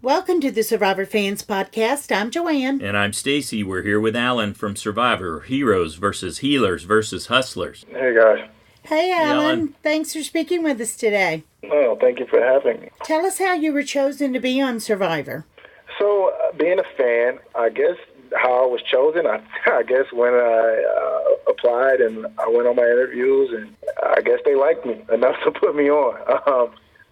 Welcome to the Survivor Fans Podcast. I'm Joanne. And I'm Stacy. We're here with Alan from Survivor, Heroes versus Healers versus Hustlers. Hey, guys. Hey, Alan. Thanks for speaking with us today. Well, thank you for having me. Tell us how you were chosen to be on Survivor. So, being a fan, I guess how I was chosen, I guess when I applied and I went on my interviews, and I guess they liked me enough to put me on.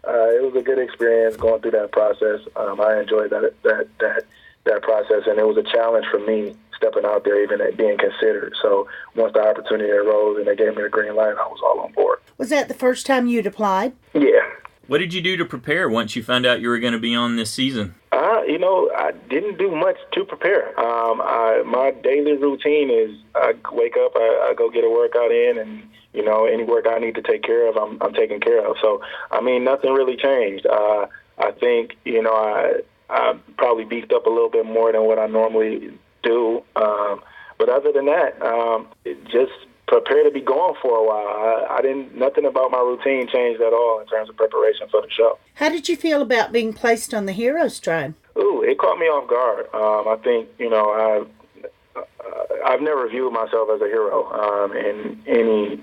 It was a good experience going through that process. I enjoyed that process, and it was a challenge for me stepping out there, even being considered. So once the opportunity arose and they gave me a green light, I was all on board. Was that the first time you'd applied? Yeah. What did you do to prepare once you found out you were going to be on this season? I didn't do much to prepare. My daily routine is I wake up, I go get a workout in, and any work I need to take care of, I'm taking care of. So, nothing really changed. I think, I probably beefed up a little bit more than what I normally do. But other than that, just prepare to be gone for a while. Nothing about my routine changed at all in terms of preparation for the show. How did you feel about being placed on the Heroes tribe? Ooh, it caught me off guard. I think, I've never viewed myself as a hero in any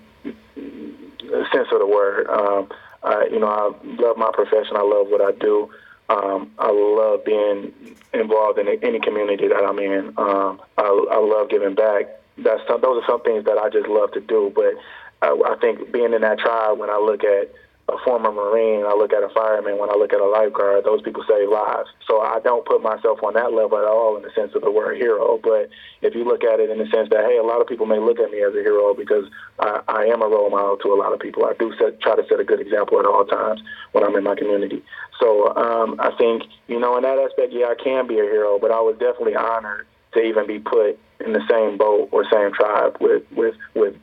sense of the word. I love my profession. I love what I do. I love being involved in any community that I'm in. I love giving back. Those are some things that I just love to do. But I think being in that tribe, when I look at a former Marine, I look at a fireman, when I look at a lifeguard, those people save lives. So I don't put myself on that level at all in the sense of the word hero. But if you look at it in the sense that, hey, a lot of people may look at me as a hero because I am a role model to a lot of people. I do try to set a good example at all times when I'm in my community. So I think, in that aspect, yeah, I can be a hero, but I was definitely honored to even be put in the same boat or same tribe with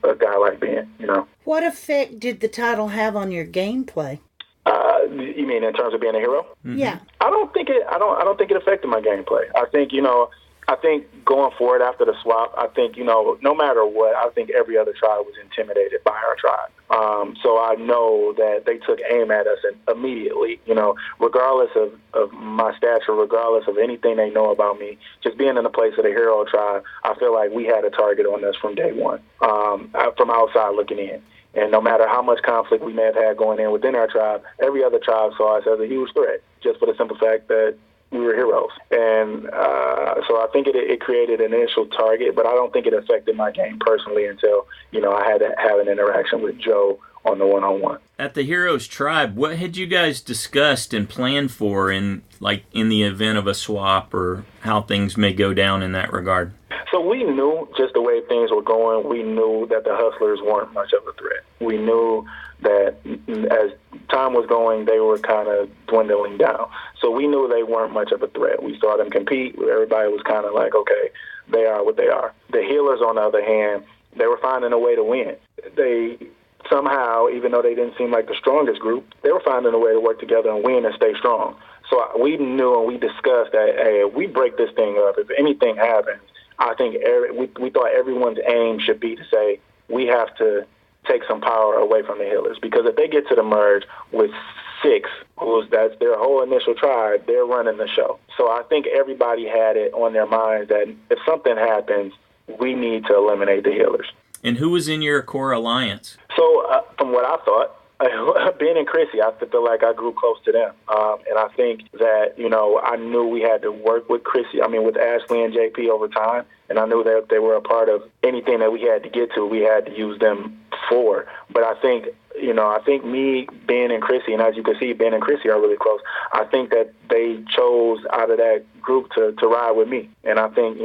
a guy like Ben, What effect did the title have on your gameplay? You mean in terms of being a hero? Mm-hmm. Yeah. I don't think it affected my gameplay. I think going forward after the swap, I think, no matter what, I think every other tribe was intimidated by our tribe. So I know that they took aim at us immediately, regardless of my stature, regardless of anything they know about me, just being in the place of the hero tribe, I feel like we had a target on us from day one, from outside looking in. And no matter how much conflict we may have had going in within our tribe, every other tribe saw us as a huge threat, just for the simple fact that we were heroes. And so I think it created an initial target, but I don't think it affected my game personally until, I had to have an interaction with Joe on the one-on-one. At the Heroes Tribe, what had you guys discussed and planned for in the event of a swap or how things may go down in that regard? So we knew just the way things were going. We knew that the Hustlers weren't much of a threat. We knew that as time was going, they were kind of dwindling down. So we knew they weren't much of a threat. We saw them compete. Everybody was kind of like, okay, they are what they are. The Healers, on the other hand, they were finding a way to win. They somehow, even though they didn't seem like the strongest group, they were finding a way to work together and win and stay strong. So we knew and we discussed that, hey, if we break this thing up, if anything happens, I think we thought everyone's aim should be to say we have to take some power away from the Healers, because if they get to the merge with 6, that's their whole initial tribe, they're running the show. So I think everybody had it on their minds that if something happens, we need to eliminate the Healers. And who was in your core alliance? So from what I thought, Ben and Chrissy, I feel like I grew close to them. And I think that, I knew we had to work with Chrissy, with Ashley and JP over time. And I knew that they were a part of anything that we had to get to, we had to use them for. But I think, I think me, Ben, and Chrissy, and as you can see, Ben and Chrissy are really close. I think that they chose out of that group to ride with me. And I think,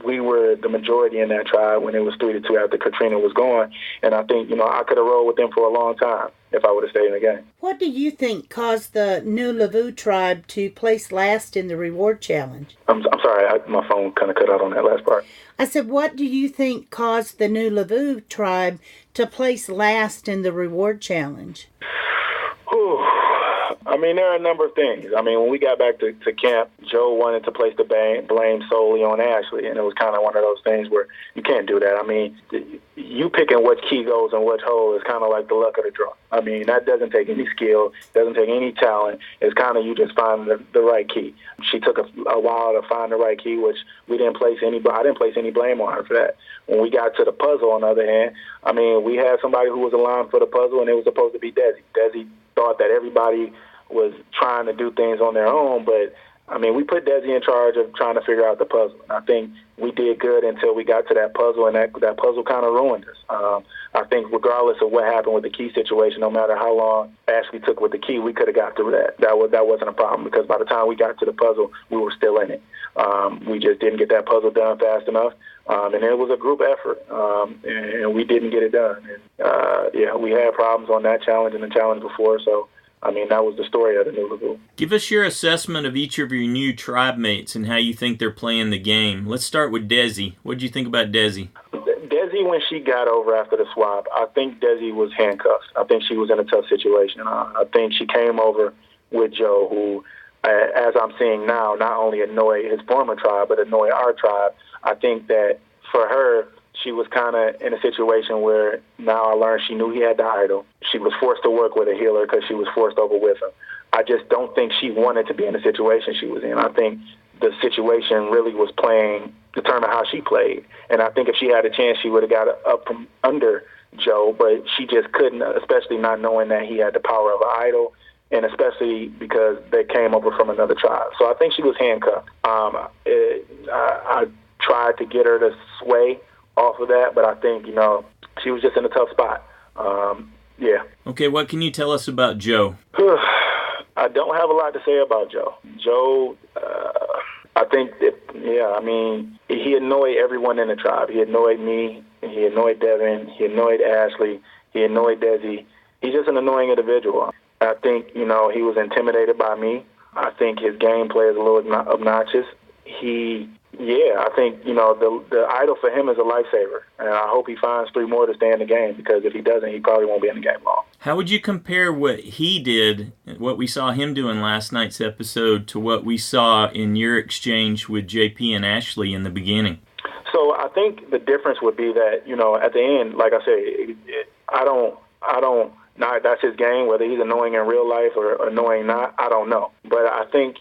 we were the majority in that tribe when it was 3-2 after Katrina was gone. And I think, I could have rolled with them for a long time if I would have stayed in the game. What do you think caused the New Lavu tribe to place last in the reward challenge? I'm sorry, my phone kind of cut out on that last part. I said, what do you think caused the New Lavu tribe to place last in the reward challenge? I mean, there are a number of things. I mean, when we got back to camp, Joe wanted to place the blame solely on Ashley, and it was kind of one of those things where you can't do that. I mean, you picking what key goes in which hole is kind of like the luck of the draw. I mean, that doesn't take any skill, doesn't take any talent. It's kind of you just find the right key. She took a while to find the right key, which I didn't place any blame on her for that. When we got to the puzzle, on the other hand, I mean, we had somebody who was aligned for the puzzle, and it was supposed to be Desi. Desi thought that everybody was trying to do things on their own, but I mean, we put Desi in charge of trying to figure out the puzzle. And I think we did good until we got to that puzzle, and that puzzle kind of ruined us. I think regardless of what happened with the key situation, no matter how long Ashley took with the key, we could have got through that. That wasn't a problem, because by the time we got to the puzzle, we were still in it. We just didn't get that puzzle done fast enough, and it was a group effort, and we didn't get it done. And, we had problems on that challenge and the challenge before, so I mean, that was the story of the new Lavu. Give us your assessment of each of your new tribe mates and how you think they're playing the game. Let's start with Desi. What did you think about Desi? Desi, when she got over after the swap, I think Desi was handcuffed. I think she was in a tough situation. I think she came over with Joe, who, as I'm seeing now, not only annoy his former tribe, but annoy our tribe. I think that for her, she was kind of in a situation where now I learned she knew he had the idol. She was forced to work with a healer because she was forced over with him. I just don't think she wanted to be in the situation she was in. I think the situation really was determine how she played. And I think if she had a chance, she would have got up from under Joe, but she just couldn't, especially not knowing that he had the power of an idol, and especially because they came over from another tribe. So I think she was handcuffed. I tried to get her to sway off of that, but I think, she was just in a tough spot. Okay, what can you tell us about Joe? I don't have a lot to say about Joe. Joe, I think that, he annoyed everyone in the tribe. He annoyed me, he annoyed Devin, he annoyed Ashley, he annoyed Desi. He's just an annoying individual. I think, he was intimidated by me. I think his gameplay is a little obnoxious. I think, the idol for him is a lifesaver, and I hope he finds 3 more to stay in the game, because if he doesn't, he probably won't be in the game long. How would you compare what he did, what we saw him do in last night's episode, to what we saw in your exchange with JP and Ashley in the beginning? So I think the difference would be that, at the end, like I say, that's his game. Whether he's annoying in real life or annoying not, I don't know. But I think,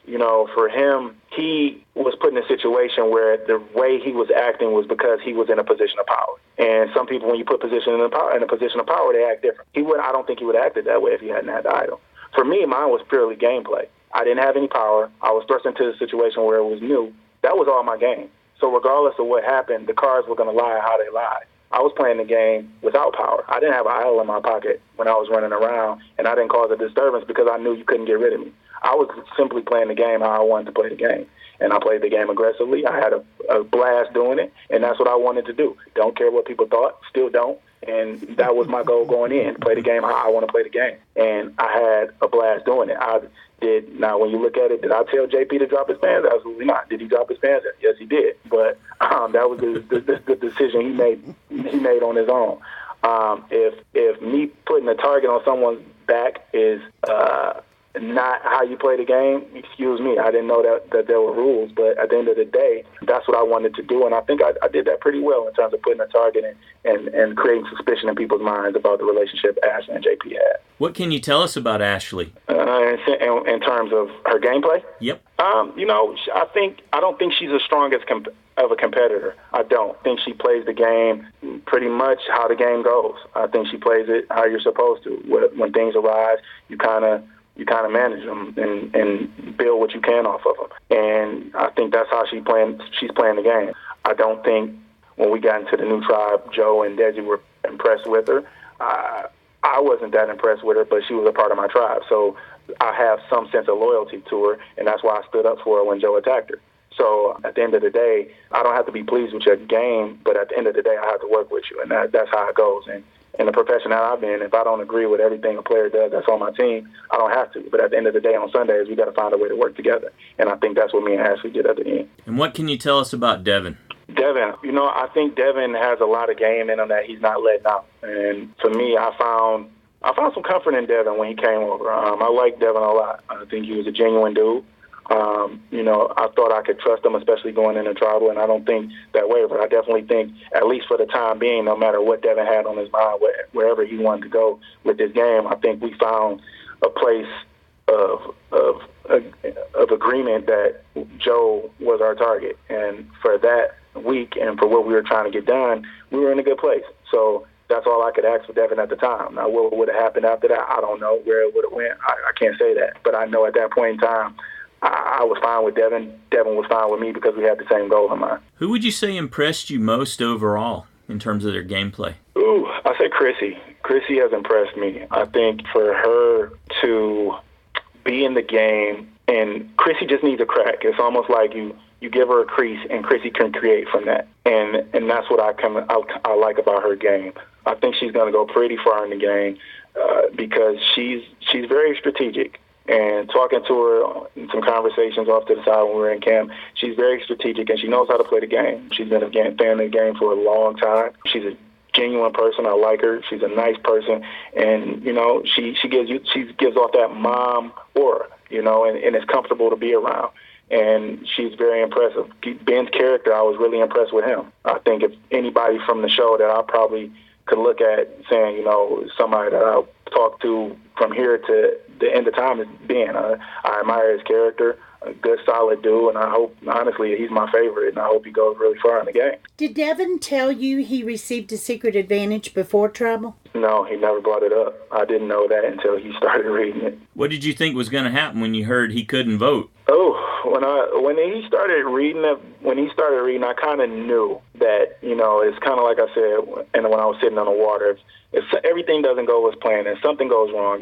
for him, he was put in a situation where the way he was acting was because he was in a position of power. And some people, when you put in a position of power, they act different. I don't think he would have acted that way if he hadn't had the idol. For me, mine was purely gameplay. I didn't have any power. I was thrust into a situation where it was new. That was all my game. So regardless of what happened, the cards were going to lie how they lied. I was playing the game without power. I didn't have an idol in my pocket when I was running around, and I didn't cause a disturbance because I knew you couldn't get rid of me. I was simply playing the game how I wanted to play the game, and I played the game aggressively. I had a blast doing it, and that's what I wanted to do. Don't care what people thought, still don't, and that was my goal going in, play the game how I want to play the game, and I had a blast doing it. Now, when you look at it, did I tell JP to drop his pants? Absolutely not. Did he drop his pants? Yes, he did. But that was the decision he made on his own. If me putting a target on someone's back is not how you play the game, excuse me. I didn't know that there were rules, but at the end of the day, that's what I wanted to do, and I think I did that pretty well in terms of putting a target and creating suspicion in people's minds about the relationship Ashley and JP had. What can you tell us about Ashley? In terms of her gameplay? Yep. I don't think she's the strongest of a competitor. I don't think she plays the game pretty much how the game goes. I think she plays it how you're supposed to. When things arise, you kind of manage them and build what you can off of them. And I think that's how she's playing the game. I don't think when we got into the new tribe, Joe and Desi were impressed with her. I wasn't that impressed with her, but she was a part of my tribe. So I have some sense of loyalty to her, and that's why I stood up for her when Joe attacked her. So at the end of the day, I don't have to be pleased with your game, but at the end of the day, I have to work with you, and that's how it goes. And in the profession that I've been, if I don't agree with everything a player does that's on my team, I don't have to. But at the end of the day, on Sundays, we got to find a way to work together. And I think that's what me and Ashley did at the end. And what can you tell us about Devin? Devin, I think Devin has a lot of game in him that he's not letting out. And for me, I found I found some comfort in Devin when he came over. I liked Devin a lot. I think he was a genuine dude. I thought I could trust him, especially going into tribal, and I don't think that way. But I definitely think, at least for the time being, no matter what Devin had on his mind, wherever he wanted to go with this game, I think we found a place of agreement that Joe was our target. And for that week and for what we were trying to get done, we were in a good place. So that's all I could ask for Devin at the time. Now, what would have happened after that, I don't know. Where it would have went, I can't say that. But I know at that point in time, I was fine with Devin. Devin was fine with me because we had the same goal in mind. Who would you say impressed you most overall in terms of their gameplay? Ooh, I say Chrissy. Chrissy has impressed me. I think for her to be in the game, and Chrissy just needs a crack. It's almost like you give her a crease, and Chrissy can create from that. And that's what I like about her game. I think she's going to go pretty far in the game because she's very strategic. And talking to her in some conversations off to the side when we were in camp, she's very strategic and she knows how to play the game. She's been a fan of the game for a long time. She's a genuine person. I like her. She's a nice person, and she gives off that mom aura, and it's comfortable to be around. And she's very impressive. Ben's character, I was really impressed with him. I think if anybody from the show that I probably could look at saying, somebody that I'll talk to from here to the end of time is Ben. I admire his character, a good, solid dude, and I hope, honestly, he's my favorite, and I hope he goes really far in the game. Did Devin tell you he received a secret advantage before tribal? No, he never brought it up. I didn't know that until he started reading it. What did you think was going to happen when you heard he couldn't vote? When he started reading, I kind of knew that, it's kind of like I said, and when I was sitting on the water, if everything doesn't go as planned and something goes wrong,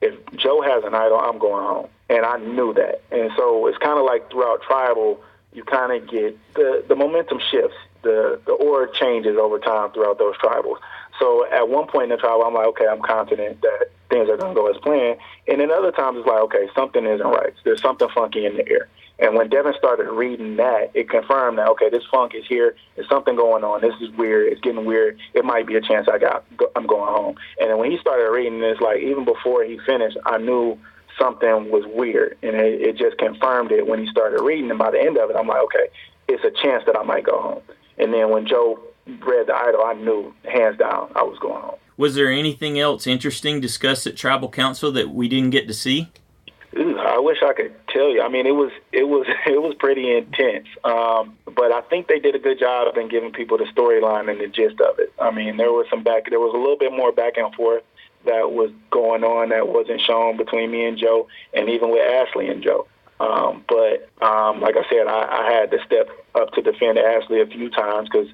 if Joe has an idol, I'm going home. And I knew that. And so it's kind of like throughout tribal, you kind of get the momentum shifts. The aura changes over time throughout those tribals. So at one point in the tribal, I'm like, okay, I'm confident that things are going to go as planned. And then other times it's like, okay, something isn't right. There's something funky in the air. And when Devin started reading that, it confirmed that, okay, this funk is here. There's something going on. This is weird. It's getting weird. It might be a chance I'm going home. And then when he started reading this, like even before he finished, I knew something was weird. And it just confirmed it when he started reading. And by the end of it, I'm like, okay, it's a chance that I might go home. And then when Joe read the idol, I knew hands down I was going home. Was there anything else interesting discussed at Tribal Council that we didn't get to see? I wish I could tell you. I mean, it was pretty intense. But I think they did a good job in giving people the storyline and the gist of it. I mean, there was a little bit more back and forth that was going on that wasn't shown between me and Joe, and even with Ashley and Joe. But like I said, I had to step up to defend Ashley a few times because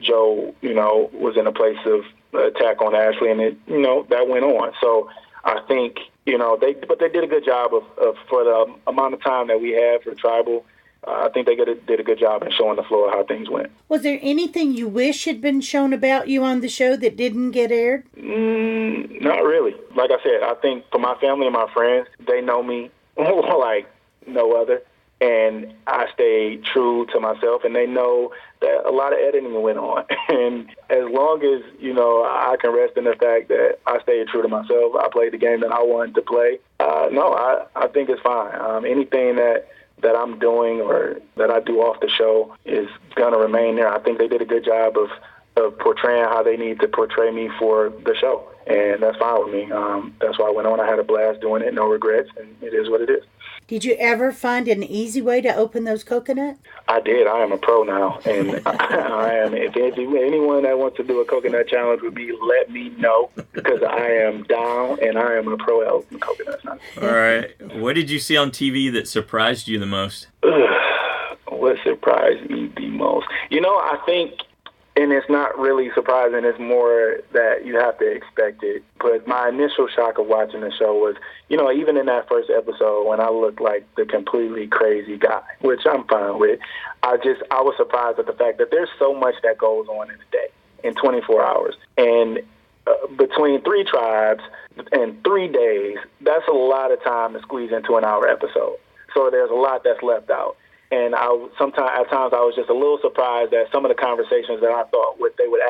Joe, was in a place of attack on Ashley, and that went on. So I think, they did a good job of for the amount of time that we had for tribal. I think they did a good job in showing the floor how things went. Was there anything you wish had been shown about you on the show that didn't get aired? Not really. Like I said, I think for my family and my friends, they know me like no other. And I stayed true to myself, and they know that a lot of editing went on. And as long as, I can rest in the fact that I stayed true to myself, I played the game that I wanted to play, I think it's fine. Anything that I'm doing or that I do off the show is going to remain there. I think they did a good job of portraying how they need to portray me for the show. And that's fine with me. That's why I went on. I had a blast doing it, no regrets, and it is what it is. Did you ever find an easy way to open those coconuts? I did. I am a pro now, and I am. If anyone that wants to do a coconut challenge with me, let me know, because I am down, and I am a pro at opening coconuts now. All right. What did you see on TV that surprised you the most? What surprised me the most? I think, and it's not really surprising, it's more that you have to expect it. But my initial shock of watching the show was, even in that first episode when I looked like the completely crazy guy, which I'm fine with, I was surprised at the fact that there's so much that goes on in a day, in 24 hours. And between 3 tribes and 3 days, that's a lot of time to squeeze into an hour episode. So there's a lot that's left out. And at times I was just a little surprised at some of the conversations that I thought they would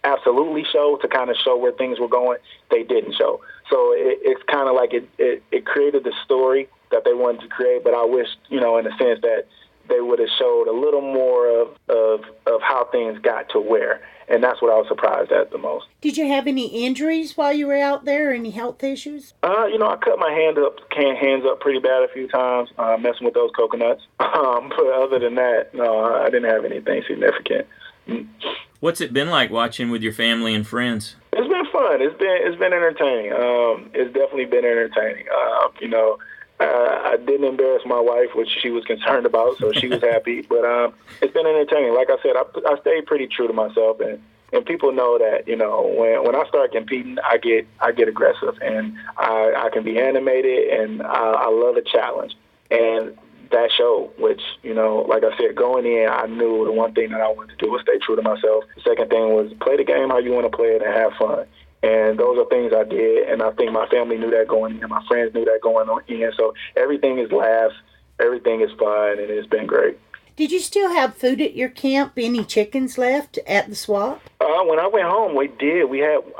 absolutely show to kind of show where things were going, they didn't show. So it's kind of like it created the story that they wanted to create, but I wish, in a sense that they would have showed a little more of how things got to where. And that's what I was surprised at the most. Did you have any injuries while you were out there? Any health issues? I cut my hands up pretty bad a few times, messing with those coconuts. But other than that, no, I didn't have anything significant. What's it been like watching with your family and friends? It's been fun. It's been entertaining. It's definitely been entertaining. I didn't embarrass my wife, which she was concerned about, so she was happy. But it's been entertaining. Like I said, I stayed pretty true to myself, and people know that when I start competing, I get aggressive, and I can be animated, and I love a challenge, and that showed. Which like I said, going in, I knew the one thing that I wanted to do was stay true to myself. The second thing was play the game how you want to play it and have fun. And those are things I did, and I think my family knew that going in, my friends knew that going in. So everything is laughs, everything is fun, and it's been great. Did you still have food at your camp? Any chickens left at the swap? When I went home, we did.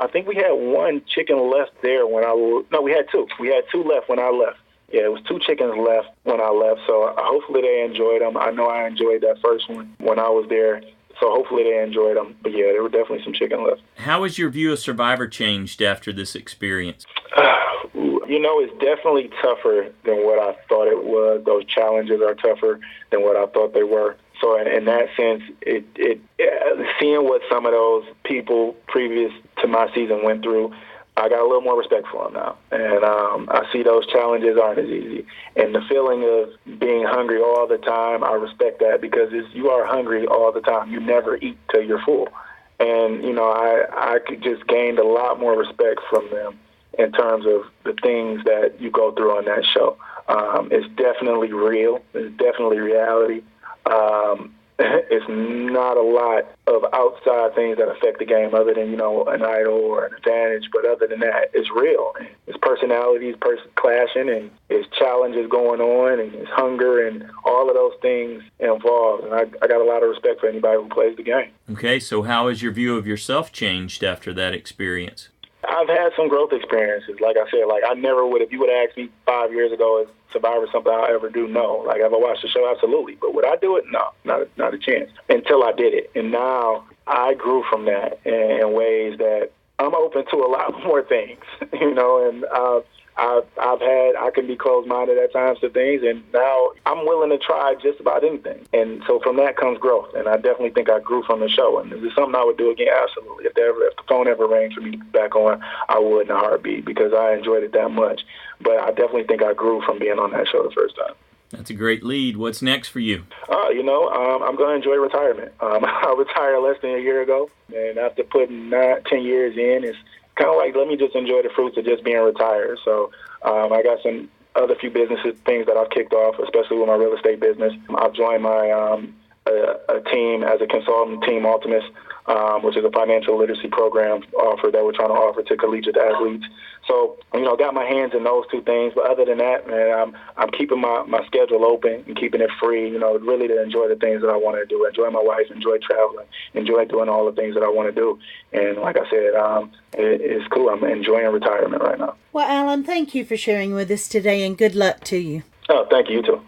I think we had one chicken left there we had two. We had two left when I left. Yeah, it was two chickens left when I left, so hopefully they enjoyed them. I know I enjoyed that first one when I was there. So hopefully they enjoyed them. But yeah, there were definitely some chicken left. How has your view of Survivor changed after this experience? It's definitely tougher than what I thought it was. Those challenges are tougher than what I thought they were. So in that sense, seeing what some of those people previous to my season went through, I got a little more respect for them now. And I see those challenges aren't as easy. And the feeling of being hungry all the time, I respect that because you are hungry all the time. You never eat till you're full. And, I could just gained a lot more respect from them in terms of the things that you go through on that show. It's definitely real. It's definitely reality. It's not a lot of outside things that affect the game other than, an idol or an advantage. But other than that, it's real. It's personalities clashing, and it's challenges going on, and it's hunger, and all of those things involved. And I got a lot of respect for anybody who plays the game. Okay, so how has your view of yourself changed after that experience? I've had some growth experiences. Like I said, I never would, if you would have asked me 5 years ago if Survivor is something I'll ever do, no. Have I watched the show? Absolutely. But would I do it? No, not a chance until I did it. And now I grew from that in ways that I'm open to a lot more things, and I can be closed-minded at times to things, and now I'm willing to try just about anything. And so from that comes growth, and I definitely think I grew from the show. And is it something I would do again? Absolutely. If the phone ever rang for me back on, I would in a heartbeat because I enjoyed it that much. But I definitely think I grew from being on that show the first time. That's a great lead. What's next for you? I'm going to enjoy retirement. I retired less than a year ago, and after putting 10 years in, it's kind of like, let me just enjoy the fruits of just being retired. So I got some other few businesses, things that I've kicked off, especially with my real estate business. I've joined my a team as a consultant, Team Ultimus, which is a financial literacy program that we're trying to offer to collegiate athletes. So, got my hands in those two things. But other than that, man, I'm keeping my schedule open and keeping it free, really to enjoy the things that I want to do, enjoy my wife, enjoy traveling, enjoy doing all the things that I want to do. And like I said, it's cool. I'm enjoying retirement right now. Well, Alan, thank you for sharing with us today, and good luck to you. Oh, thank you, you too.